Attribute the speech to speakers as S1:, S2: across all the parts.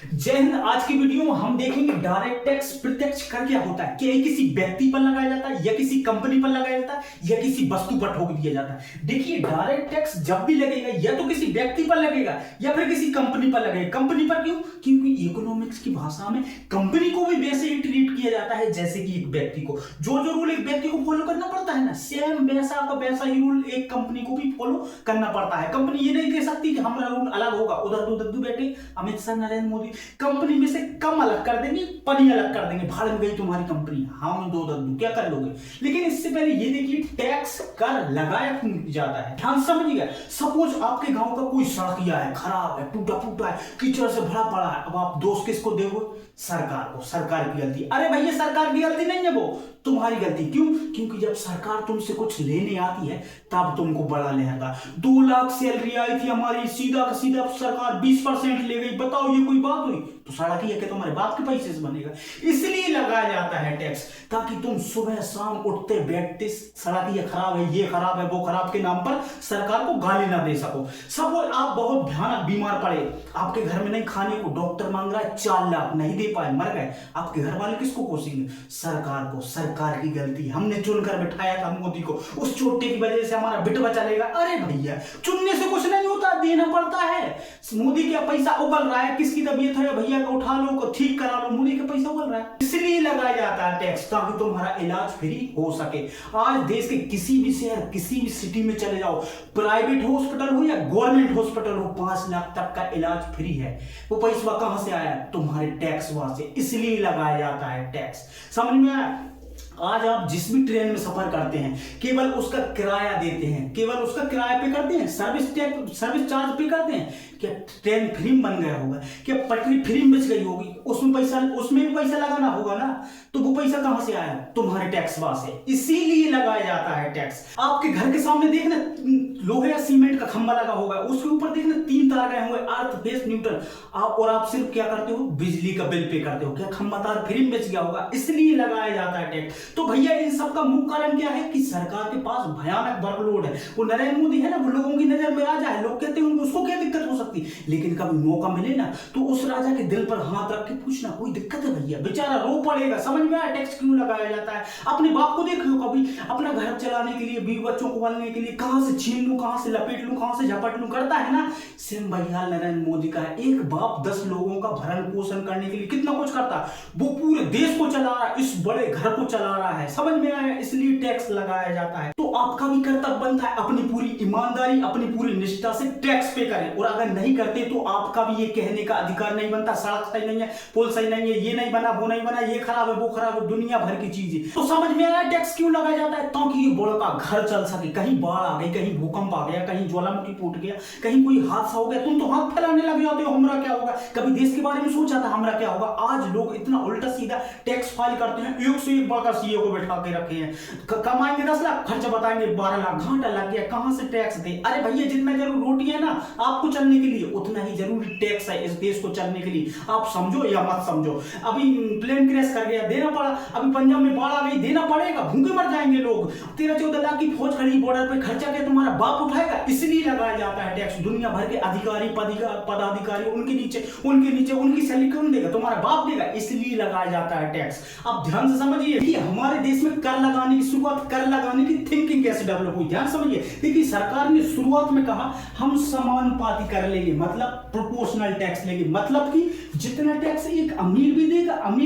S1: जय हिंद। आज की वीडियो में हम देखेंगे डायरेक्ट टैक्स प्रत्यक्ष कर क्या होता है। क्या ये किसी व्यक्ति पर लगाया जाता है या किसी कंपनी पर लगाया जाता है या किसी वस्तु पर ठोक दिया जाता है। देखिए, डायरेक्ट टैक्स जब भी लगेगा या तो किसी व्यक्ति पर लगेगा या फिर किसी कंपनी पर लगेगा। कंपनी पर क्यों? क्योंकि इकोनॉमिक्स की भाषा में कंपनी को भी वैसे ही ट्रीट किया जाता है जैसे कि एक व्यक्ति को। जो जो रूल एक व्यक्ति को फॉलो करना पड़ता है ना, सेम वैसा का वैसा ही रूल एक कंपनी को भी फॉलो करना पड़ता है। कंपनी ये नहीं कह सकती कि हमारा रूल अलग होगा। उधर तो दद्दू बैठे अमित शाह, नरेंद्र मोदी कंपनी में से कम अलग कर देंगे, पनी अलग कर देंगे, भाड़ में गई तुम्हारी कंपनी, हम दो दद्दू क्या कर लोगे। लेकिन इससे पहले ये देखिए, टैक्स कर लगाया क्यों जाता है, ध्यान समझिएगा। सपोज आपके गांव का कोई सड़क है, खराब है, टूटा फूटा है, कीचड़ से भरा पड़ा है। अब आप दोष किसको दोगे? सरकार को। सरकार की गलती। अरे भैया, सरकार की गलती नहीं है, वो तुम्हारी गलती। क्यों? क्योंकि जब सरकार तुमसे कुछ लेने आती है तब तुमको बड़ा लहरा। 2 लाख सैलरी आई थी हमारी, सीधा का सीधा सरकार 20% ले गई। बताओ, ये कोई बात हुई? तो सड़क ही है कि तुम्हारे बाप के पैसे से बनेगा। इसलिए लगाया जाता है टैक्स, ताकि तुम सुबह शाम उठते बैठते सड़क ये खराब है, ये खराब है, वो खराब के नाम पर सरकार को गाली ना दे सको। सब आप बहुत भयानक बीमार पड़े, आपके घर में नहीं खाने को, डॉक्टर मांग रहा है 4 लाख, नहीं दे पाए, मर गए। आपके घर वाले किसको कोसेंगे? सरकार को। सरकार की गलती, हमने चुनकर बिठाया था मोदी को, उस चोटे की वजह से हमारा बिटवा चलेगा। अरे भैया, चुनने से कुछ नहीं होता, देना पड़ता है। मोदी का पैसा उगल रहा है, किसकी तबीयत है भैया को उठा लो, को ठीक करा लो, मोदी का पैसा उगल रहा है। इसलिए लगाया जाता है टैक्स, ताकि तुम्हारा इलाज फ्री हो सके। आज देश के किसी भी शहर, किसी भी सिटी में चले जाओ, प्राइवेट हॉस्पिटल हो या गवर्नमेंट हॉस्पिटल हो, 5 लाख तक का इलाज फ्री है। वो पैसा कहां से आया? तुम्हारे टैक्स वहां से। इसलिए लगाया जाता है टैक्स। समझ में आया? आज आप जिस भी ट्रेन में सफर करते हैं, केवल उसका किराया देते हैं, केवल उसका किराया पे करते हैं, सर्विस टैक्स, सर्विस चार्ज पे करते हैं। क्या ट्रेन फ्री में बन गया होगा? क्या पटरी फ्री में बच गई होगी? उसमें पैसा, उसमें भी पैसा लगाना होगा ना। तो वो पैसा कहां से आया? तुम्हारे टैक्स वहां से। इसीलिए लगाया जाता है टैक्स। आपके घर के सामने देखना लोहे या सीमेंट का खंभा लगा होगा, उसके ऊपर देखना 3 तार गए होंगे, अर्थ, बेस, न्यूट्रल। आप सिर्फ क्या करते हो? बिजली का बिल पे करते हो। क्या खंभा तार फ्री में बच गया होगा? इसलिए लगाया जाता है टैक्स। तो भैया, इन सब का मुख्य कारण क्या है? कि सरकार के पास भयानक वर्कलोड है। वो नरेंद्र मोदी है ना, वो लोगों की नजर में राजा है। लोग कहते हैं उसको क्या दिक्कत हो सकती, लेकिन कभी मौका मिले ना तो उस राजा के दिल पर हाथ रख के पूछना, कोई दिक्कत है भैया? बेचारा रो पड़ेगा। समझ में आया टैक्स क्यों लगाया जाता है? अपने बाप को देख लो कभी, अपना घर चलाने के लिए, बीवी बच्चों को पालने के लिए, कहां से छीन लूं, कहां से लपेट लूं, कहां से झपट लूं, करता है ना। सेम भैया नरेंद्र मोदी का है। एक बाप 10 लोगों का भरण पोषण करने के लिए कितना कुछ करता है। वो पूरे देश को चला रहा है, इस बड़े घर को चला रहा है। समझ में आया? इसलिए टैक्स लगाया जाता है। तो आपका भी कर्तव्य बनता है अपनी पूरी ईमानदारी, अपनी पूरी निष्ठा से टैक्स पे करें। और अगर नहीं करते तो आपका भी ये कहने का अधिकार नहीं बनता, सड़क सही नहीं है, पुल सही नहीं है, ये नहीं बना, वो नहीं बना, ये खराब है, वो खराब है, दुनिया भर की चीजें। तो समझ में आया टैक्स क्यों लगाया जाता है? ताकि ये बड़ा का घर चल सके। कहीं बाढ़ आ गई, कहीं भूकंप आ गया, कहीं ज्वालामुखी फूट गया, कहीं कोई हादसा हो गया, तुम तो हाथ फैलाने लग जाते हो, हमरा क्या होगा। कभी देश के बारे में सोचा था हमरा क्या होगा? आज लोग इतना उल्टा सीधा टैक्स फाइल करते हैं। एक से एक बड़ा सीईओ को बैठा के रखे हैं, कमाएंगे 10 लाख, खर्च बताएंगे 12 लाख, घाटा लग गया, कहां से टैक्स दे। अरे भैया, जितना जरूर रोटी है ना आपको चलने के लिए, उतना ही जरूरी टैक्स है इस देश को चलने के लिए। आप समझो या मत समझो। अभी प्लेन क्रैश कर गया, देना पड़ा। अभी पंजाब में बाढ़ आ गई, देना पड़ेगा, भूखे मर जाएंगे लोग। 13-14 लाख की फौज खड़ी बॉर्डर पे, खर्चा क्या तुम्हारा बाप उठाएगा? इसलिए लगाया जाता है टैक्स। दुनिया भर के अधिकारी, पदाधिकारी, उनके नीचे उनकी सैलरी कौन देगा? तुम्हारा बाप देगा। इसलिए लगाया जाता है टैक्स। अब ध्यान से समझिए कि हमारे देश में कर लगाने की शुरुआत, कर लगाने की थिंकिंग कैसे डेवलप हुई, ध्यान समझिए। देखिए, सरकार ने शुरुआत में कहा हम समानुपाती कर लेंगे, मतलब प्रोपोर्शनल टैक्स लेंगे। मतलब कि जितना टैक्स एक अमीर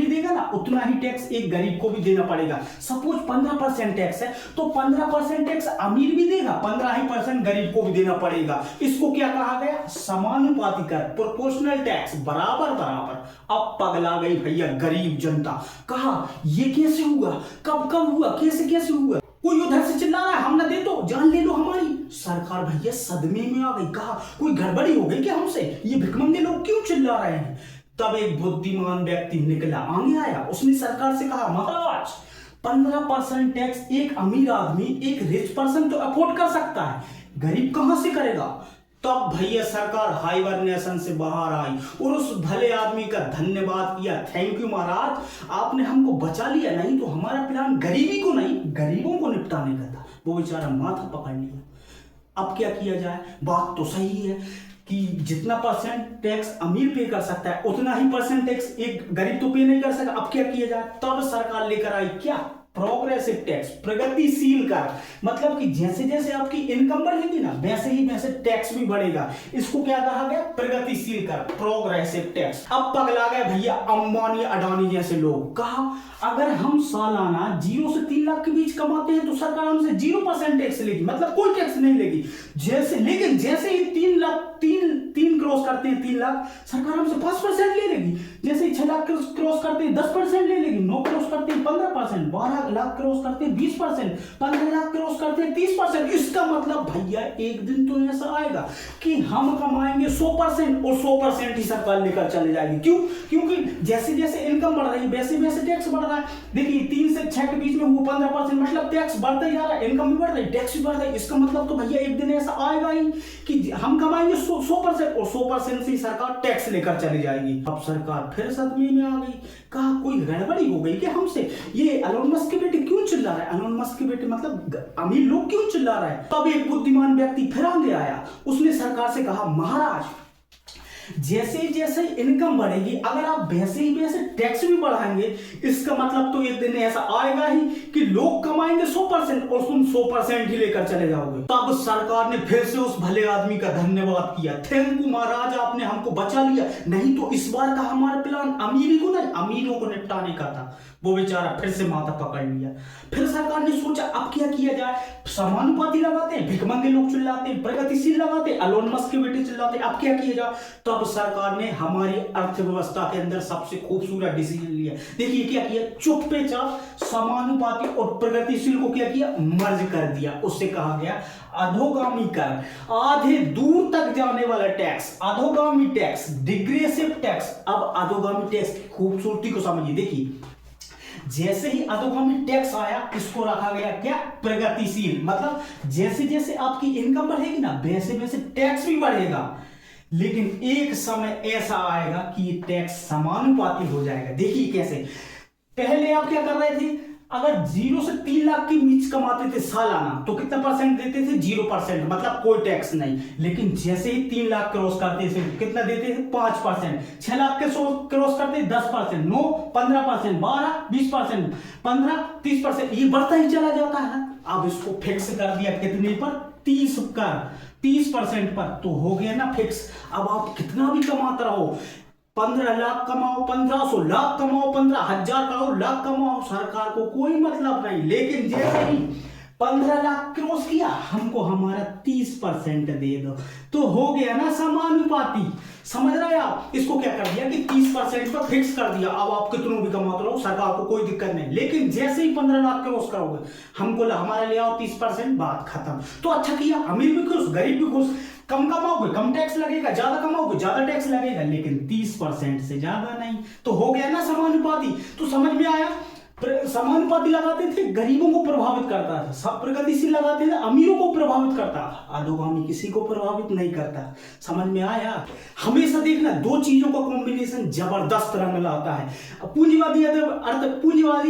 S1: देगा ना, उतना ही टैक्स एक गरीब को भी देना पड़ेगा। सपोज 15% टैक्स है, तो 15% टैक्स अमीर भी देगा, 15% गरीब को भी देना पड़ेगा। इसको क्या कहा गया? समानुपाती कर, प्रोपोर्शनल टैक्स, बराबर बराबर। अब पगला गई भैया गरीब जनता। कहा ये कैसे हुआ, कब हुआ, कैसे हुआ? कोई उधर से चिल्ला रहा है, हम ना दे तो जान ले लो हमारी। सरकार भैया सदमे में आ गई। कहा कोई गड़बड़ी हो गई क्या हमसे? ये भिखमंगे लोग क्यों चिल्ला रहे हैं? तब एक बुद्धिमान व्यक्ति निकला, आगे आया। उसने सरकार से कहा, महाराज 15% टैक्स एक अमीर आदमी, एक रिच पर्सन तो अफोर्ड कर सकता है, गरीब कहां से करेगा? तब भैया सरकार हाइबरनेशन से बाहर आई और उस भले आदमी का धन्यवाद किया। थैंक यू महाराज, आपने हमको बचा लिया, नहीं तो हमारा प्लान गरीबी को नहीं, गरीबों को निपटाने का था। वो बेचारा माथा पकड़ लिया। अब क्या किया जाए? बात तो सही है, कि जितना परसेंट टैक्स अमीर पे कर सकता है उतना ही परसेंट टैक्स एक गरीब तो पे नहीं कर सकता। अब क्या किया जाए, तब सरकार लेकर आई क्या, प्रोग्रेसिव टैक्स, प्रगतिशील कर। मतलब कि जैसे जैसे आपकी इनकम बढ़ेगी ना वैसे ही वैसे टैक्स भी बढ़ेगा। इसको क्या कहा गया, प्रगतिशील कर, प्रोग्रेसिव टैक्स। अब पगला गए भैया अंबानी अडानी जैसे लोग। कहा अगर हम सालाना 0 से 3 लाख के बीच कमाते हैं तो सरकार हमसे 0% टैक्स लेगी, मतलब कोई टैक्स नहीं लेगी। लेकिन जैसे ही 3 लाख तीन क्रॉस करते हैं 3 लाख, सरकार हमसे 5% ले लेगी। जैसे ही 6 लाख क्रॉस करते हैं 10% ले लेगी, 9 क्रॉस करते हैं 15%, 12 लाख क्रॉस करते हैं 20%, 15 लाख क्रॉस करते हैं 30%। इसका मतलब भैया एक दिन तो ऐसा आएगा कि हम कमाएंगे 100% और 100% ही सरकार लेकर चले जाएगी। क्यों? क्योंकि जैसे जैसे इनकम बढ़ रही है वैसे वैसे टैक्स बढ़ रहा है। देखिए 3 से 6 के बीच में वो 15%, मतलब टैक्स बढ़ता ही जा रहा है, इनकम भी बढ़ रही है, टैक्स भी बढ़ रहा है। इसका मतलब तो भैया एक दिन ऐसा आएगा ही कि हम कमाएंगे 100% और 100% से सरकार टैक्स लेकर चली जाएगी। अब सरकार फिर सदमे में आ गई। कहा कोई गड़बड़ी हो गई कि हमसे, ये एलोन मस्क के बेटे क्यों चिल्ला रहा है, एलोन मस्क के बेटे मतलब अमीर लोग क्यों चिल्ला रहा है। तब एक बुद्धिमान व्यक्ति फिर आगे आया, उसने सरकार से कहा महाराज जैसे जैसे इनकम बढ़ेगी अगर आप वैसे ही वैसे टैक्स भी बढ़ाएंगे, इसका मतलब तो एक दिन ऐसा आएगा ही कि लोग कमाएंगे 100% और तुम 100% ही लेकर चले जाओगे। तब सरकार ने फिर से उस भले आदमी का धन्यवाद किया, थैंक यू महाराज आपने हमको बचा लिया, नहीं तो इस बार का हमारा प्लान अमीरी को नहीं अमीरों को निपटाने का था। वो बेचारा फिर से माथा पकड़ लिया। फिर सरकार ने सोचा अब क्या किया जाए, समानुपाती लगाते हैं, भिखमंगे लोग चिल्लाते हैं, प्रगतिशील लगाते हैं, एलोन मस्क के बेटे चिल्लाते हैं, अब क्या किया जाए। तब सरकार ने हमारी अर्थव्यवस्था के अंदर सबसे खूबसूरत डिसीजन लिया। देखिए क्या किया, चुप्पे चाप समानुपाती और प्रगतिशील को क्या किया, मर्ज कर दिया। उससे कहा गया अधोगामी कर, आधे दूर तक जाने वाला टैक्स, अधोगामी टैक्स, डिग्रेसिव टैक्स। अब अधोगामी टैक्स की खूबसूरती को समझिए। देखिए जैसे ही अधोगामी टैक्स आया इसको रखा गया क्या, प्रगतिशील। मतलब जैसे जैसे आपकी इनकम बढ़ेगी ना वैसे वैसे टैक्स भी बढ़ेगा, लेकिन एक समय ऐसा आएगा कि ये टैक्स समानुपाती हो जाएगा। देखिए कैसे, पहले आप क्या कर रहे थे, अगर 0 से 3 लाख के बीच कमाते थे सालाना तो कितना परसेंट देते थे, 0%, मतलब कोई टैक्स नहीं। लेकिन जैसे ही 3 लाख क्रॉस करते थे कितना देते थे, 5%, 6 लाख के क्रॉस करते 10%, 9, 15%, 12, 20%, 15, 30%, ये बढ़ता ही चला जाता है। अब इसको फिक्स कर दिया कितने पर, 30% पर, तो हो गया ना फिक्स। अब आप कितना भी कमाते रहो, 15 लाख कमाओ, 1500 लाख कमाओ, 15,000 कमाओ, लाख कमाओ, सरकार को कोई मतलब नहीं। लेकिन जैसे ही 15 लाख क्रॉस किया हमको हमारा 30% दे दो, तो हो गया ना समानुपाती। समझ रहे हैं आप, इसको क्या कर दिया कि 30% पर फिक्स कर दिया। अब आप कितनों भी कमाते रहो, सरकार को कोई दिक्कत नहीं। लेकिन जैसे ही 15 लाख क्रॉस करोगे हमको हमारे ले आओ 30%, बात खत्म। तो अच्छा किया, अमीर भी खुश गरीब भी खुश। कम कमाओगे कम टैक्स लगेगा, ज्यादा कमाओगे ज्यादा टैक्स लगेगा, लेकिन 30% से ज्यादा नहीं। तो हो गया ना समानुपाती। तो समझ में आया, समानुपाती लगाते थे गरीबों को प्रभावित करता था, सब प्रगतिशील लगाते थे अमीरों को प्रभावित करता, अधोगामी किसी को प्रभावित नहीं करता। समझ में आया। हमेशा देखना दो चीजों का कॉम्बिनेशन जबरदस्त रंग लाता है। पूंजीवादी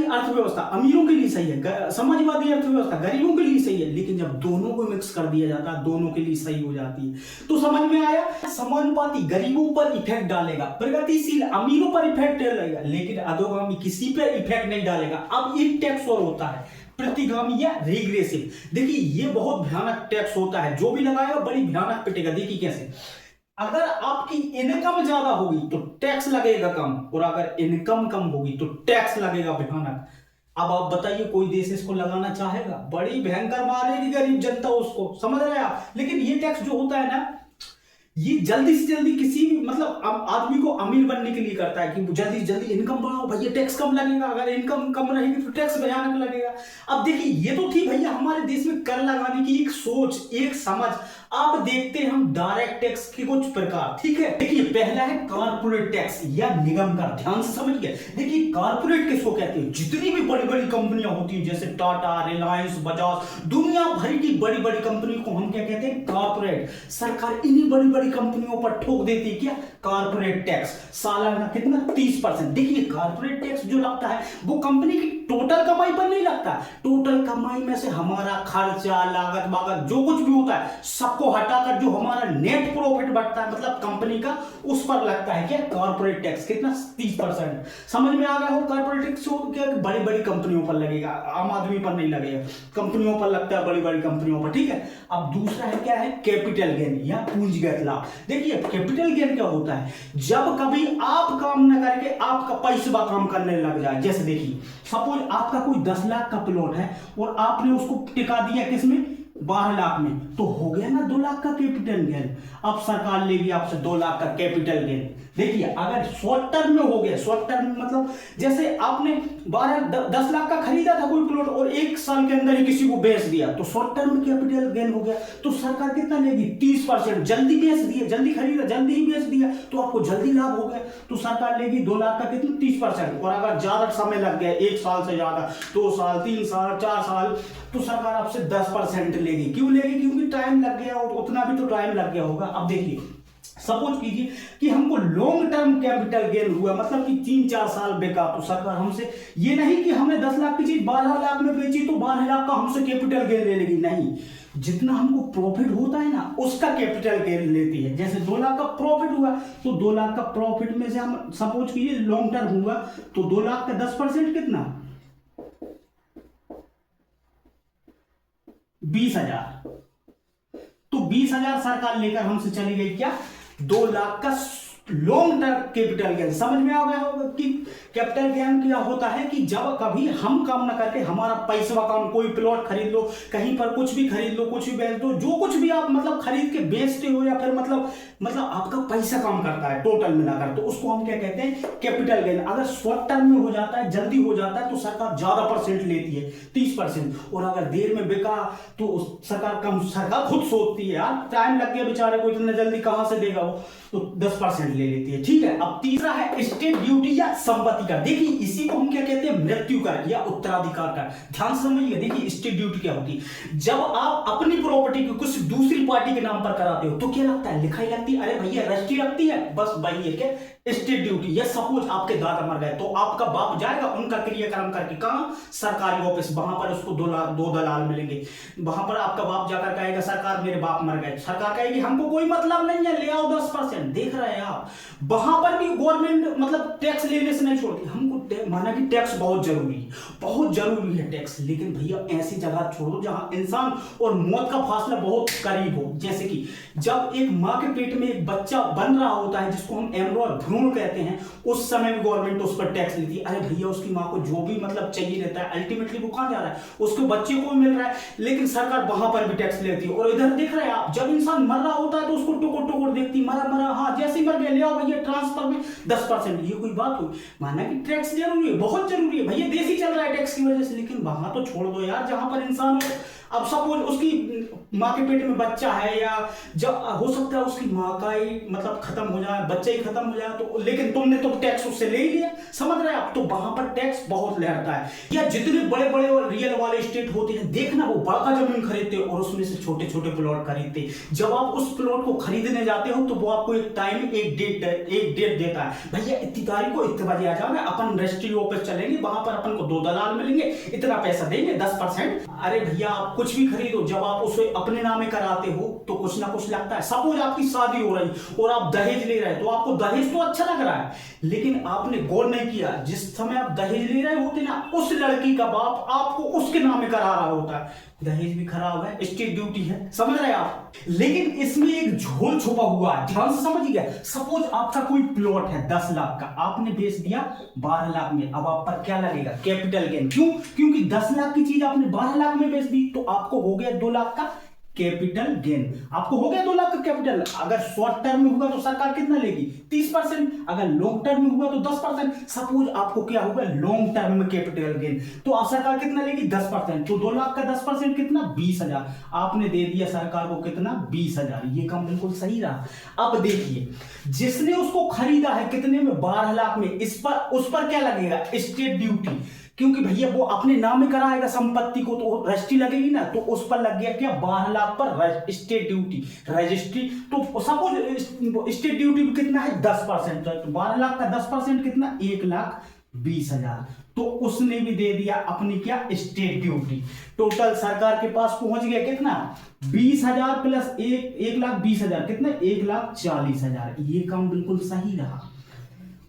S1: अर्थव्यवस्था अमीरों के लिए सही है, समाजवादी अर्थव्यवस्था गरीबों के लिए सही है, लेकिन जब दोनों को मिक्स कर दिया जाता है दोनों के लिए सही हो जाती है। तो समझ में आया, समानुपाती गरीबों पर इफेक्ट डालेगा, प्रगतिशील अमीरों पर इफेक्ट डालेगा, लेकिन अधोगामी किसी पर इफेक्ट नहीं डालेगा। अब एक टैक्स और होता है प्रतिगामी या रिग्रेसिव। देखिए ये बहुत भयानक टैक्स होता है, जो भी लगाएगा बड़ी भयानक पिटेगा। देखिए कैसे, अगर आपकी इनकम ज्यादा होगी तो टैक्स लगेगा कम, और अगर इनकम कम होगी तो टैक्स लगेगा भयानक। अब आप बताइए कोई देश इसको लगाना चाहेगा, बड़ी भयंकर मारेगी गरीब जनता उसको। समझ रहे हैं आप। लेकिन ये टैक्स जो होता है ना, ये जल्दी से जल्दी किसी भी मतलब आदमी को अमीर बनने के लिए करता है कि जल्दी से जल्दी इनकम बढ़ाओ भैया, टैक्स कम लगेगा, अगर इनकम कम रहेगी तो टैक्स भयानक लगेगा। अब देखिए ये तो थी भैया हमारे देश में कर लगाने की एक सोच, एक समझ। अब देखते हैं हम डायरेक्ट टैक्स के कुछ प्रकार। ठीक है, देखिए पहला है कॉर्पोरेट टैक्स या निगम कर। ध्यान से समझिए। देखिए कॉर्पोरेट किसको कहते हैं, जितनी भी बड़ी बड़ी कंपनियां होती हैं जैसे टाटा, रिलायंस, बजाज, दुनिया भर की बड़ी बड़ी कंपनी को हम क्या कहते हैं, कॉर्पोरेट। सरकार इन्हीं बड़ी बड़ी कंपनियों पर ठोक देती है क्या, कॉर्पोरेट टैक्स। सालाना कितना, 30%। देखिए कॉर्पोरेट टैक्स जो लगता है वो कंपनी की टोटल कमाई पर नहीं लगता, टोटल कमाई में से हमारा खर्चा, लागत, बागत जो कुछ भी होता है सबको को हटाकर जो हमारा नेट प्रॉफिट बढ़ता है मतलब कंपनी का, उस पर लगता है क्या, कॉर्पोरेट टैक्स। कितना, 30%। समझ में आ गया हो। कॉर्पोरेट टैक्स क्या, बड़ी बड़ी कंपनियों पर लगेगा, आम आदमी पर नहीं लगेगा, कंपनियों पर लगता है, बड़ी बड़ी कंपनियों पर, ठीक है। अब दूसरा है क्या है, कैपिटल गेन या पूंजीगत लाभ। देखिए कैपिटल गेन क्या होता है, जब कभी आप काम न करके आपका पैसा काम करने लग जाए। जैसे देखिए सपोज आपका कोई 10 लाख का प्लॉट है और आपने उसको टिका दिया किसमें, 12 लाख में, तो हो गया ना 2 लाख का कैपिटल गेन। अब सरकार लेगी आपसे 2 लाख का कैपिटल गेन। देखिए अगर शॉर्ट टर्म में हो गया, शॉर्ट टर्म मतलब जैसे आपने 10 लाख का खरीदा था कोई प्लॉट और 1 साल के अंदर ही किसी को बेच दिया, तो शॉर्ट टर्म में कैपिटल गेन हो गया। तो सरकार कितना लेगी, 30%। जल्दी बेच दिया, जल्दी खरीदा, जल्दी ही बेच दिया, तो आपको जल्दी लाभ हो गया, तो सरकार लेगी 2 लाख का कितना, 30%। और अगर ज्यादा समय लग गया, 1 साल से ज्यादा, 2 साल, 3 साल, 4 साल, तो सरकार आपसे 10% लेगी। क्यों लेगी, क्योंकि टाइम लग गया, और उतना भी तो टाइम लग गया होगा। अब देखिए सपोज कीजिए कि हमको लॉन्ग टर्म कैपिटल गेन हुआ, मतलब कि 3-4 साल बेकार, तो सरकार हमसे ये नहीं कि हमने 10 लाख की चीज 12 लाख में बेची तो 12 लाख का हमसे कैपिटल गेन ले लेगी, नहीं। जितना हमको प्रॉफिट होता है ना, उसका कैपिटल गेन लेती है। जैसे 2 लाख का प्रॉफिट हुआ तो 2 लाख का प्रॉफिट में से हम सपोज कीजिए लॉन्ग टर्म हुआ तो 2 लाख का 10% कितना, 20,000। तो 20,000 सरकार लेकर हमसे चली गई क्या, 2 लाख का लॉन्ग टर्म कैपिटल गेन। समझ में आ गया होगा कि कैपिटल गेन क्या होता है कि जब कभी हम काम ना करके हमारा पैसा काम, कोई प्लॉट खरीद लो, कहीं पर कुछ भी खरीद लो, कुछ भी बेच दो, जो कुछ भी आप मतलब खरीद के बेचते हो या फिर मतलब आपका पैसा काम करता है टोटल मिलाकर, तो उसको हम क्या कहते हैं, कैपिटल गेन। अगर शॉर्ट टर्म में हो जाता है, जल्दी हो जाता है, तो सरकार ज्यादा परसेंट लेती है, 30%। और अगर देर में बिका तो सरकार कम, सरकार खुद सोचती है यार टाइम लग गया बेचारे को, इतना जल्दी कहां से देगा वो, तो 10% ले लेती है, ठीक है। अब तीसरा है स्टेट ड्यूटी या संपत्ति कर। देखिए इसी को हम क्या कहते हैं, मृत्यु कर या उत्तराधिकार कर। ध्यान से समझिए, देखिए स्टेट ड्यूटी क्या होती है, जब आप अपनी प्रॉपर्टी को कुछ दूसरी पार्टी के नाम पर कराते हो तो क्या लगता है, लिखाई लगती है, अरे भैया रजिस्ट्री लगती है, बस वही है क्या, स्टेट ड्यूटी। या सपोज आपके दादा मर गए तो आपका बाप जाएगा उनका क्रियाक्रम करके कहां, सरकारी ऑफिस, वहां पर उसको 2 दलाल मिलेंगे, वहां पर आपका बाप जाकर कहेगा सरकार मेरे बाप मर गए, सरकार कहेगी हमको कोई मतलब नहीं है, ले आओ 10%। देख रहे हैं आप, वहां पर भी गवर्नमेंट मतलब टैक्स लेने से नहीं छोड़ती हमको। माना कि टैक्स बहुत जरूरी है, बहुत जरूरी है टैक्स, लेकिन भैया ऐसी जगह छोड़ो जहां इंसान और मौत का फासला बहुत करीब हो। जैसे कि जब एक मां के पेट में एक बच्चा बन रहा होता है, जिसको हम एम्ब्रो भ्रूण कहते हैं, उस समय भी गवर्नमेंट उस पर टैक्स लेती है। अरे भैया उसकी मां को जो भी मतलब चाहिए रहता है, अल्टीमेटली वो कहां जा रहा है, उसके बच्चे को मिल रहा है, लेकिन सरकार वहां पर भी टैक्स लेती है। और इधर देख रहे हैं आप, जब इंसान मर रहा होता है तो उसको टुकुर टुकुर देखती, मरा मरा, हाँ जैसे ही मर गया ले आओ भैया ट्रांसफर में 10%। ये कोई बात हुई, माना कि टैक्स जरूरी है, बहुत जरूरी है भैया, देश ही चल रहा है टैक्स की वजह से, लेकिन वहां तो छोड़ दो यार जहां पर इंसान हो। अब सपोज उसकी माँ के पेट में बच्चा है, या जब हो सकता है उसकी माँ का ही मतलब खत्म हो जाए, बच्चा ही खत्म हो जाए, तो लेकिन तुमने तो टैक्स उससे ले ही लिया, समझ रहे हैं आप, तो वहां पर टैक्स बहुत लहरता है। या जितने बड़े बड़े और रियल वाले स्टेट होते हैं, देखना वो बड़ा जमीन खरीदते और उसमें से छोटे छोटे प्लॉट खरीदते। जब आप उस प्लॉट को खरीदने जाते हो तो वो आपको एक टाइम, एक डेट देता है, भैया इतनी तारीख को इतने बजे आ जाओगे, अपन रजिस्ट्री ऑफिस चलेंगे, वहां पर अपन को 2 दलाल मिलेंगे, इतना पैसा देंगे 10%। अरे भैया आप कुछ भी खरीदो, जब आप उसे अपने नामे कराते हो तो कुछ ना कुछ लगता है। सपोज आपकी शादी हो रही और आप दहेज ले रहे हैं, तो आपको दहेज तो अच्छा लग रहा है, लेकिन आपने गौर नहीं किया जिस समय आप दहेज ले रहे होते ना, उस लड़की का बाप आपको उसके नामे करा रहा होता है, दहेज भी खराब है, स्टेट ड्यूटी है, समझ रहे हैं आप। लेकिन इसमें एक झोल छुपा हुआ है, ध्यान से समझिए। सपोज आपका कोई प्लॉट है 10 लाख का, आपने बेच दिया 12 लाख में, अब आप पर क्या लगेगा, कैपिटल गेन। क्यों, क्योंकि 10 लाख की चीज आपने 12 लाख में बेच दी, तो आपको हो गया 2 लाख का कैपिटल गेन, आपको हो गया 2 लाख का कैपिटल। अगर शॉर्ट टर्म में हुआ तो सरकार कितना लेगी, 30%, अगर लॉन्ग टर्म में हुआ तो 10%। सपोज आपको क्या होगा, लॉन्ग टर्म में कैपिटल गेन, तो सरकार कितना लेगी, 10%, तो 2 लाख का 10% कितना, 20,000। आपने दे दिया सरकार को कितना, 20,000। ये काम बिल्कुल सही रहा। अब देखिए जिसने उसको खरीदा है कितने में, 12 लाख में, उस पर क्या लगेगा, स्टेट ड्यूटी, क्योंकि भैया वो अपने नाम में कराएगा संपत्ति को, तो रजिस्ट्री लगेगी ना, तो उस पर लग गया क्या, 12 लाख पर स्टेट ड्यूटी, रजिस्ट्री। तो सपोज स्टेट ड्यूटी कितना है, 10%, तो 12 लाख का 10% कितना, 1 लाख 20,000। तो उसने भी दे दिया अपनी क्या, स्टेट ड्यूटी। टोटल सरकार के पास पहुंच गया कितना, 20,000 प्लस 1,20,000, कितना, 1,40,000। ये काम बिल्कुल सही रहा।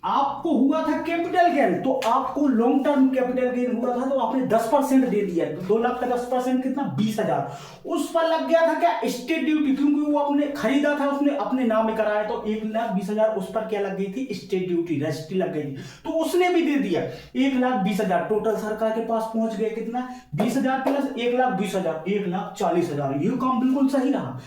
S1: आपको हुआ था कैपिटल गेन, तो आपको लॉन्ग टर्म कैपिटल गेन हुआ था, तो आपने 10% दे दिया। 2 लाख का 10% कितना, 20,000। उस पर लग गया था क्या, स्टेट ड्यूटी, क्योंकि वो आपने खरीदा था, उसने अपने नाम में कराया, तो 1,20,000 उस पर क्या लग गई थी, स्टेट ड्यूटी, रजिस्ट्री लग गई थी। तो उसने भी दे दिया 1,20,000। टोटल सरकार के पास पहुंच गए कितना, 20,000 प्लस 1,20,000, 1,40,000। ये काम बिल्कुल सही रहा।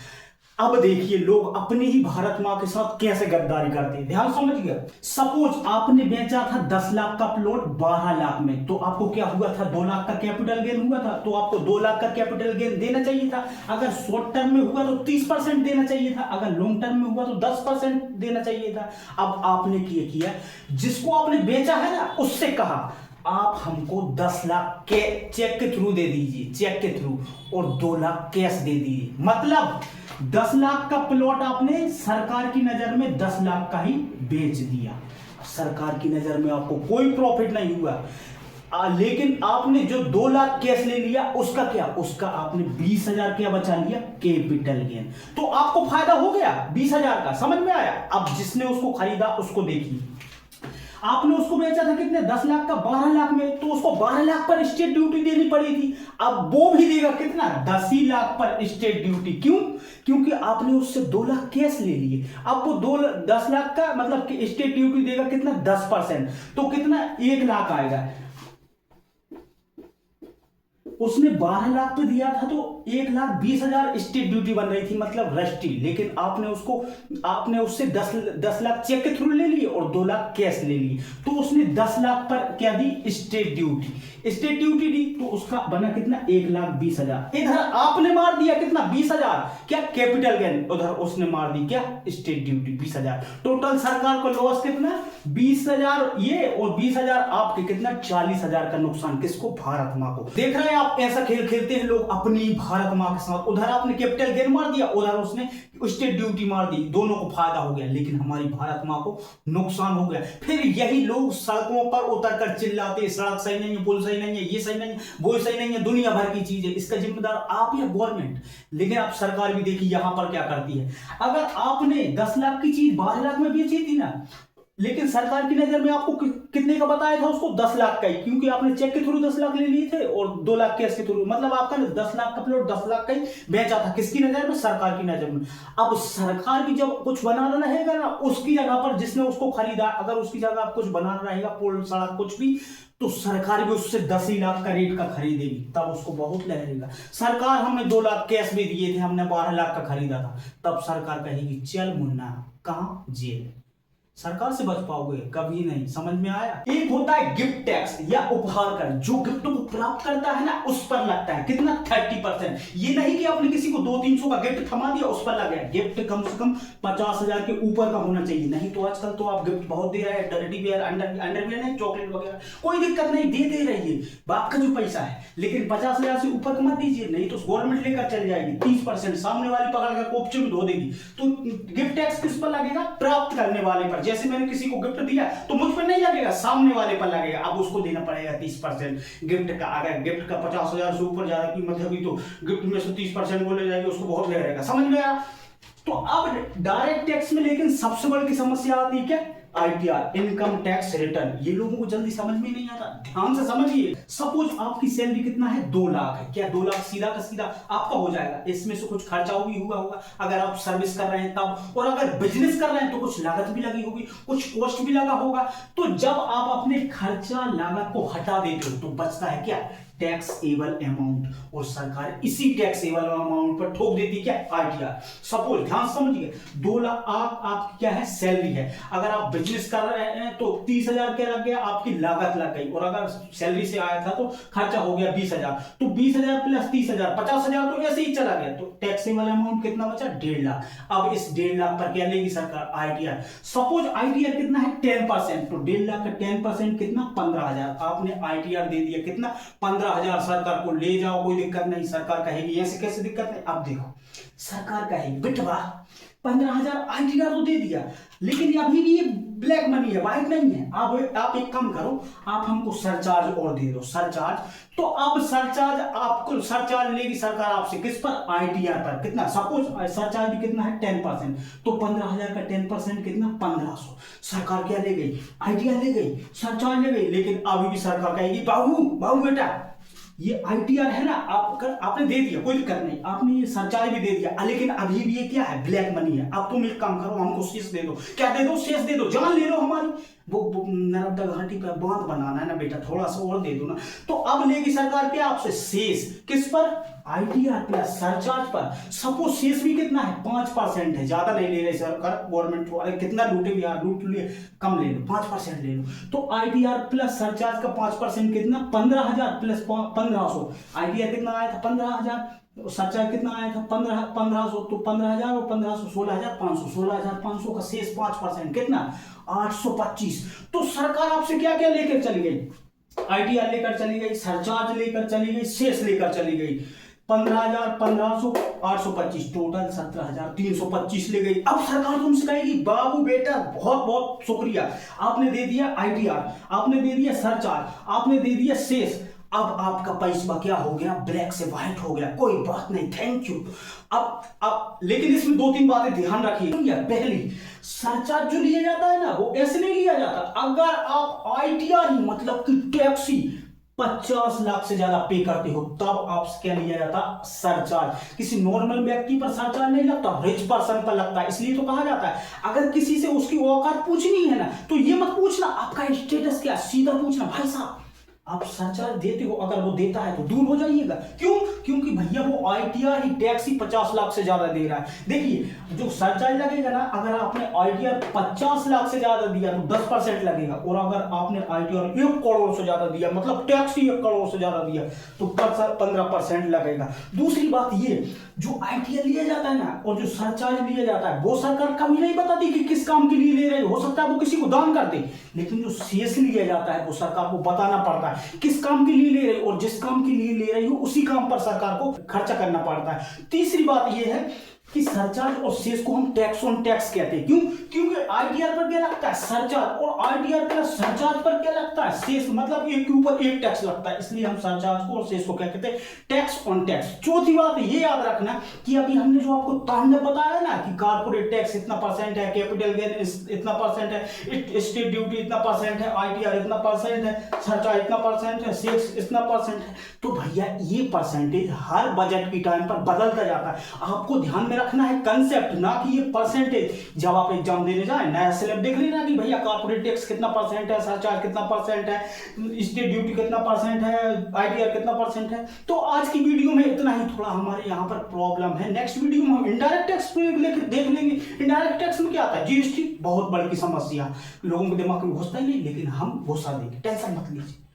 S1: अब देखिए लोग अपने ही भारत मां के साथ कैसे गद्दारी करते हैं, ध्यान समझिए। सपोज आपने बेचा था 10 लाख का प्लॉट 12 लाख में, तो आपको क्या हुआ था, 2 लाख का कैपिटल गेन हुआ था, तो आपको 2 लाख का कैपिटल गेन देना चाहिए था। अगर शॉर्ट टर्म में हुआ तो 30% देना चाहिए था, अगर लॉन्ग टर्म में हुआ तो 10% देना चाहिए था। अब आपने किया, जिसको आपने बेचा है ना, उससे कहा आप हमको 10 लाख के चेक के थ्रू दे दीजिए, चेक के थ्रू, और 2 लाख कैश दे दीजिए। मतलब 10 लाख का प्लॉट आपने सरकार की नजर में 10 लाख का ही बेच दिया। सरकार की नजर में आपको कोई प्रॉफिट नहीं हुआ। लेकिन आपने जो 2 लाख कैश ले लिया, उसका क्या, उसका आपने 20,000 क्या बचा लिया, कैपिटल गेन। तो आपको फायदा हो गया 20,000 का, समझ में आया। अब जिसने उसको खरीदा उसको देखिए, आपने उसको बेचा था कितने, 10 लाख का 12 लाख में, तो उसको 12 लाख पर स्टेट ड्यूटी देनी पड़ी थी। अब वो भी देगा कितना, 10 ही लाख पर स्टेट ड्यूटी। क्यों, क्योंकि आपने उससे 2 लाख कैश ले लिए। अब वो 10 लाख का मतलब कि स्टेट ड्यूटी देगा कितना, 10%, तो कितना, 1 लाख आएगा। उसने 12 लाख पे दिया था, तो 1,20,000 स्टेट ड्यूटी बन रही थी, मतलब रजिस्ट्री। लेकिन आपने उससे 10 लाख चेक के थ्रू ले लिए और 2 लाख कैश ले लिए, तो उसने 10 लाख पर क्या दी, स्टेट ड्यूटी। स्टेट ड्यूटी दी तो उसका बना कितना, 1,20,000। इधर आपने मार दिया कितना, 20,000 क्या, कैपिटल गेन। उधर उसने मार दी क्या, स्टेट ड्यूटी, 20,000। टोटल सरकार को लॉस कितना, 20,000 ये और 20,000 आपके, कितना, 40,000 का नुकसान। किसको, भारत मां को। देख रहे हैं आप, ऐसा खेल खेलते हैं लोग अपनी भारत मां के साथ। उधर आपने कैपिटल गेन मार दिया, उधर उसने स्टेट ड्यूटी मार दी, दोनों को फायदा हो गया, लेकिन हमारी भारत मां को नुकसान हो गया। फिर यही लोग सड़कों पर उतरकर चिल्लाते, सड़क सही नहीं है, पुल सही नहीं है, ये सही नहीं है, वो सही नहीं है, दुनिया भर की चीज है। इसका जिम्मेदार आप या गवर्नमेंट। लेकिन आप सरकार भी देखिए यहां पर क्या करती है। अगर आपने 10 लाख की चीज 12 लाख में बेची थी ना, लेकिन सरकार की नजर में आपको कितने का बताया था, उसको 10 लाख का ही, क्योंकि आपने चेक के थ्रू 10 लाख ले लिए थे और 2 लाख कैश के थ्रू। मतलब आपका 10 लाख का प्लॉट 10 लाख का ही बेचा था। किसकी नजर में, सरकार की नजर में। अब सरकार भी जब कुछ बनाना रहेगा ना, उसकी जगह पर जिसने उसको खरीदा, अगर उसकी जगह आप कुछ बनाना रहेगा, पुल सड़क कुछ भी, तो सरकार भी उससे 10 ही लाख का रेट का खरीदेगी, तब उसको बहुत लहरेगा। सरकार, हमने 2 लाख कैश भी दिए थे, हमने 12 लाख का खरीदा था, तब सरकार कहेगी चल मुन्ना, कहां, जेल। सरकार से बच पाओगे कभी नहीं, समझ में आया। एक होता है गिफ्ट टैक्स या उपहार कर, जो गिफ्ट को प्राप्त करता है ना, उस पर लगता है कितना, 30%। ये नहीं कि आपने किसी को 200-300 का गिफ्ट थमा दिया, उस पर लग गया। गिफ्ट कम से कम 50,000 के ऊपर का होना चाहिए, नहीं तो आजकल तो आप गिफ्ट बहुत दे रहे हैं, डर्टी वेयर, अंडरवियर नहीं, चॉकलेट वगैरह, कोई दिक्कत नहीं, दे रहिए, बाप का जो पैसा है। लेकिन 50,000 से ऊपर का मत दीजिए, नहीं तो गवर्नमेंट लेकर चल जाएगी 30%, सामने वाली पकड़ कर कोपचे में धो देगी। तो गिफ्ट टैक्स किस पर लगेगा, प्राप्त करने वाले पर। जैसे मैंने किसी को गिफ्ट दिया तो मुझ पर नहीं लगेगा, सामने वाले पर लगेगा। अब उसको देना पड़ेगा 30% गिफ्ट का। अगर गिफ्ट का 50,000 से ऊपर ज्यादा कीमत है तो गिफ्ट में से 30% बोले जाएंगे, उसको बहुत लगेगा, समझ में आया। तो अब डायरेक्ट टैक्स में लेकिन सबसे बड़ी समस्या आती है क्या, ITR, इनकम टैक्स रिटर्न। ये लोगों को जल्दी समझ में नहीं आता, ध्यान से समझिए। सपोज आपकी सैलरी कितना है, 2 लाख है, क्या 2 लाख सीधा का सीधा आपका हो जाएगा। इसमें से कुछ खर्चा भी हुआ होगा अगर आप सर्विस कर रहे हैं तब, और अगर बिजनेस कर रहे हैं तो कुछ लागत भी लगी होगी, कुछ कॉस्ट भी लगा होगा। तो जब आप अपने खर्चा लागत को हटा देते हो तो बचता है क्या, टैक्सेबल अमाउंट, और सरकार इसी टैक्सेबल अमाउंट पर ठोक देती क्या, ITR। सपोज ध्यान समझिए, 2 लाख आप क्या है, सैलरी है। अगर आप बिजनेस कर रहे हैं तो 30,000 क्या लग गया, आपकी लागत लग गई, और अगर सैलरी से आया था तो खर्चा हो गया 20,000, तो 20,000 प्लस 30,000, 50,000 तो ऐसे ही चला गया। तो टैक्सेबल अमाउंट कितना बचा, 1.5 लाख। अब इस 1.5 लाख पर क्या लेगी सरकार, ITR। सपोज ITR कितना है, 10%, तो 1.5 लाख का 10% कितना, 15,000। आपने ITR दे दिया कितना, 15,000। सरकार को ले जाओ, कोई दिक्कत नहीं। सरकार कहेगी ऐसे कैसे दिक्कत नहीं। अब देखो, सरकार कहेगी बेटवा 15,000 ITR तो दे दिया, लेकिन अभी भी ब्लैक मनी है, व्हाइट नहीं है। आप एक काम करो, आप हमको सरचार्ज और दे दो, सरचार्ज। तो अब सरचार्ज आपको सरचार्ज लेगी सरकार आपसे किस पर, आईटीआर पर। कितना, सपोज सरचार्ज भी कितना है 10%, तो 15,000 का 10% कितना, 1500। सरकार क्या ले गई, आईटीआर ले गई, सरचार्ज ले गई। लेकिन अभी भी सरकार कहेगी बाबू बाबू बेटा ये आईटीआर है ना, आपने दे दिया, कोई दिक्कत नहीं, आपने ये सरचार्ज भी दे दिया, लेकिन अभी भी ये क्या है, ब्लैक मनी है। अब तुम एक काम करो, हमको शेष दे दो। क्या दे दो, शेष दे दो, जान ले लो हमारी। वो नर्मदा घाटी पर बांध बनाना है ना बेटा, थोड़ा सा और दे दो ना। तो अब लेगी सरकार क्या आपसे, शेष किस पर, आईटीआर प्लस सरचार्ज पर। सपोज शेष भी कितना है, 5% है, ज्यादा नहीं ले रहे सरकार, गवर्नमेंट वाले कितना लूटेगी यार, लूट लिए, कम ले लो, 5% ले लो। तो आईटीआर प्लस सरचार्ज का 5% कितना, 15,000 प्लस 1500। आईटीआर कितना आया था, 15,000, सरचार्ज कितना आया था, 1500। तो 15,000 और 1500 16,500, 16,500 का शेष 5% कितना, 825। तो सरकार आपसे क्या क्या लेकर चली गई, आईटीआर लेकर चली गई, सरचार्ज लेकर चली गई, शेष लेकर चली गई। 15,000, 1500, 825, टोटल 17,325 ले गई। अब सरकार तुमसे कहेगी बाबू बेटा बहुत बहुत शुक्रिया, आपने दे दिया आईटीआर, आपने दे दिया सरचार्ज, आपने दे दिया शेष। अब आपका पैसा क्या हो गया, ब्लैक से व्हाइट हो गया, कोई बात नहीं, थैंक यू। अब लेकिन इसमें 2-3 बातें ध्यान रखिए। पहली, सरचार्ज जो लिया जाता है ना, वो ऐसे नहीं लिया जाता। अगर आप आईटीआर मतलब कि टैक्स 50 लाख से ज्यादा पे करते हो, तब आपसे क्या लिया जाता, सरचार्ज। किसी नॉर्मल व्यक्ति पर सरचार्ज नहीं लगता, रिच पर्सन पर लगता है। इसलिए तो कहा जाता है अगर किसी से उसकी औकात पूछनी है ना, तो ये मत पूछना आपका स्टेटस क्या, सीधा पूछना भाई साहब आप सरचार्ज देते हो, अगर वो देता है तो दूर हो जाइएगा। क्यों, क्योंकि भैया वो आईटीआर ही टैक्स ही 50 लाख से ज्यादा दे रहा है। देखिए जो सरचार्ज लगेगा ना, अगर आपने आईटीआर 50 लाख से ज्यादा दिया तो 10% लगेगा, और अगर आपने आईटीआर 1 करोड़ से ज्यादा दिया, मतलब टैक्स ही 1 करोड़ से ज्यादा दिया, तो 15% लगेगा। दूसरी बात ये, जो आईटीआर लिया जाता है ना, और जो सरचार्ज लिया जाता है, वो सरकार कभी नहीं बताती कि किस काम के लिए ले रहे हो सकता है वो किसी को दान कर दे। लेकिन जो शेष लिया जाता है वो सरकार को बताना पड़ता है किस काम के लिए ले रहे हो, और जिस काम के लिए ले रही हो उसी काम पर सरकार को खर्चा करना पड़ता है। तीसरी बात यह है कि सरचार्ज और शेष को हम टैक्स ऑन टैक्स कहते हैं। क्यों, क्योंकि आईटीआर पर क्या लगता है, सरचार्ज, और आईटीआर प्लस सरचार्ज पर क्या लगता है, शेष। मतलब एक के ऊपर एक टैक्स लगता है, इसलिए हम सरचार्ज को और शेष को क्या कहते हैं, टैक्स ऑन टैक्स। चौथी बात ये याद रखना कि अभी हमने जो आपको तांडव बताया ना कि कारपोरेट टैक्स इतना परसेंट है, कैपिटल गेन इतना परसेंट है, स्टेट ड्यूटी इतना परसेंट है, आईटीआर इतना परसेंट है, सरचार्ज इतना परसेंट है, शेष इतना परसेंट है। तो भैया ये परसेंटेज हर बजट की टाइम पर बदलता जाता है। आपको ध्यान में रखना है कंसेप्ट, ना कि ये परसेंटेज। जब आप एग्जाम देने जाए नया स्लैब देख लेना कि भैया कॉर्पोरेट टैक्स कितना परसेंट है, सरचार्ज कितना परसेंट है, स्टेट ड्यूटी कितना परसेंट है, आईटीआर कितना परसेंट है। तो आज की वीडियो में इतना ही, थोड़ा हमारे यहाँ पर प्रॉब्लम है। नेक्स्ट वीडियो में हम इनडायरेक्ट टैक्स देख लेंगे। इनडायरेक्ट टैक्स में क्या आता है, जीएसटी बहुत बड़ी की समस्या, लोगों के दिमाग में घुसता ही नहीं, लेकिन हम घुसा देंगे, टेंशन मत लीजिए।